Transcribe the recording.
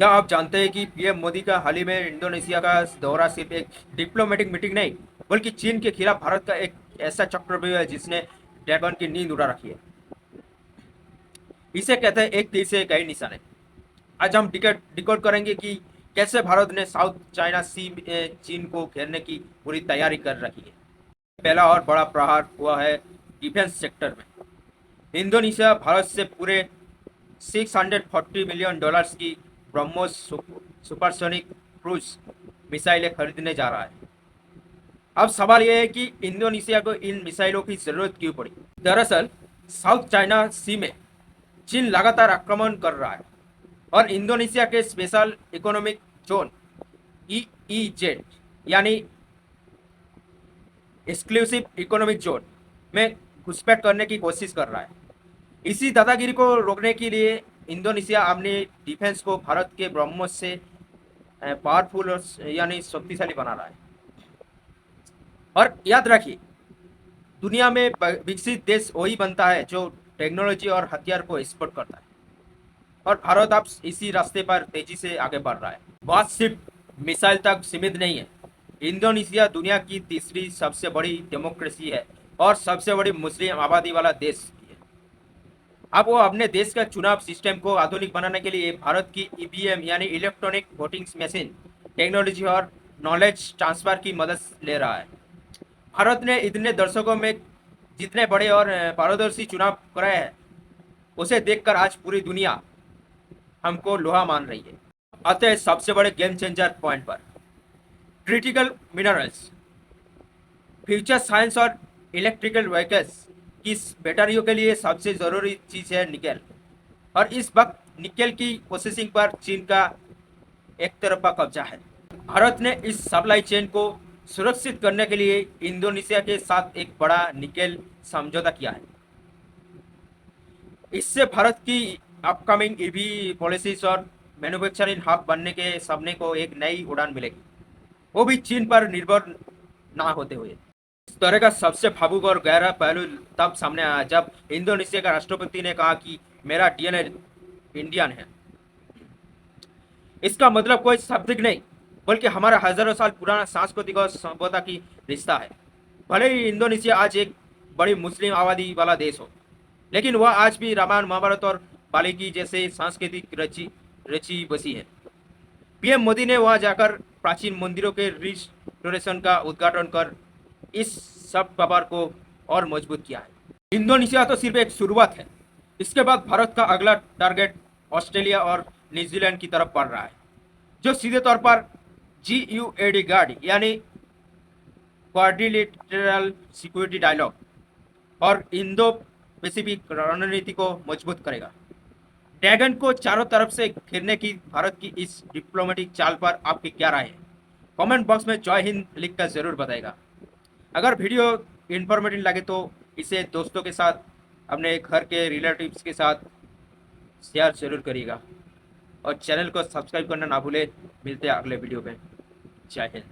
क्या आप जानते हैं कि पीएम मोदी का हाल ही में इंडोनेशिया का दौरा सिर्फ एक डिप्लोमेटिक मीटिंग नहीं बल्कि चीन के खिलाफ भारत का एक ऐसा चक्रव्यूह है जिसने ड्रैगन की नींद उड़ा रखी है। इसे कहते हैं एक तीर से कई निशाने। आज हम डिकोड करेंगे कि कैसे भारत ने साउथ चाइना सी में चीन को घेरने की पूरी तैयारी कर रखी है। पहला और बड़ा प्रहार हुआ है डिफेंस सेक्टर में। इंडोनेशिया भारत से पूरे 640 मिलियन डॉलर्स की ब्रह्मोस सुपरसोनिक क्रूज मिसाइलें खरीदने जा रहा है। अब सवाल यह है कि इंडोनेशिया को इन मिसाइलों की जरूरत क्यों पड़ी। दरअसल साउथ चाइना सी में चीन लगातार आक्रमण कर रहा है और इंडोनेशिया के स्पेशल इकोनॉमिक जोन ईईजेड यानी एक्सक्लूसिव इकोनॉमिक जोन में घुसपैठ करने की कोशिश कर रहा है। इसी दादागिरी को रोकने के लिए इंडोनेशिया अपने डिफेंस को भारत के ब्रह्मोस से पावरफुल और यानी शक्तिशाली बना रहा है। और याद रखिए, दुनिया में विकसित देश वही बनता है जो टेक्नोलॉजी और हथियार को एक्सपोर्ट करता है, और भारत अब इसी रास्ते पर तेजी से आगे बढ़ रहा है। बात सिर्फ मिसाइल तक सीमित नहीं है। इंडोनेशिया दुनिया की तीसरी सबसे बड़ी डेमोक्रेसी है और सबसे बड़ी मुस्लिम आबादी वाला देश भी है। अब वो अपने देश का चुनाव सिस्टम को आधुनिक बनाने के लिए भारत की ईवीएम यानी इलेक्ट्रॉनिक वोटिंग मशीन टेक्नोलॉजी और नॉलेज ट्रांसफर की मदद ले रहा है। भारत ने इतने दर्शकों में जितने बड़े और पारदर्शी चुनाव कराए हैं, उसे देखकर आज पूरी दुनिया हमको लोहा मान रही है। आते हैं सबसे बड़े गेम चेंजर पॉइंट पर, क्रिटिकल मिनरल्स। फ्यूचर साइंस और इलेक्ट्रिकल व्हीकल्स की बैटरियों के लिए सबसे ज़रूरी चीज़ है निकेल, और इस वक्त निकेल की प्रोसेसिंग पर चीन का एक तरफा कब्जा है। भारत ने इस सप्लाई चेन को सुरक्षित करने के लिए इंडोनेशिया के साथ एक बड़ा निकेल समझौता किया है। इससे भारत की अपकमिंग ईवी पॉलिसीज और मैन्युफैक्चरिंग हब बनने के सपने को एक नई उड़ान मिलेगी, वो भी चीन पर निर्भर ना होते हुए। इस तरह का सबसे भावुक और गहरा पहलू तब सामने आया जब इंडोनेशिया का राष्ट्रपति ने कहा कि मेरा डीएनए इंडियन है। इसका मतलब कोई शाब्दिक नहीं बल्कि हमारा हजारों साल पुराना सांस्कृतिक और सभ्यता की रिश्ता है। भले ही इंडोनेशिया आज एक बड़ी मुस्लिम आबादी वाला देश हो, लेकिन वह आज भी रामायण महाभारत और बाल्मीकि जैसे सांस्कृतिक रची रची बसी है। पीएम मोदी ने वहां जाकर प्राचीन मंदिरों के रिस्टोरेशन का उद्घाटन कर इस सब कबार को और मजबूत किया है। इंडोनेशिया तो सिर्फ एक शुरुआत है। इसके बाद भारत का अगला टारगेट ऑस्ट्रेलिया और न्यूजीलैंड की तरफ बढ़ रहा है, जो सीधे तौर पर GUAD गार्ड यानी क्वाड्रिलेटरल सिक्योरिटी डायलॉग और इंडो पैसिफिक रणनीति को मजबूत करेगा। ड्रैगन को चारों तरफ से घेरने की भारत की इस डिप्लोमेटिक चाल पर आपकी क्या राय है? कमेंट बॉक्स में जय हिंद लिखकर जरूर बताएगा। अगर वीडियो इन्फॉर्मेटिव लगे तो इसे दोस्तों के साथ, अपने घर के रिलेटिव्स के साथ शेयर जरूर करिएगा और चैनल को सब्सक्राइब करना ना भूले। मिलते हैं अगले वीडियो में। जय हिंद।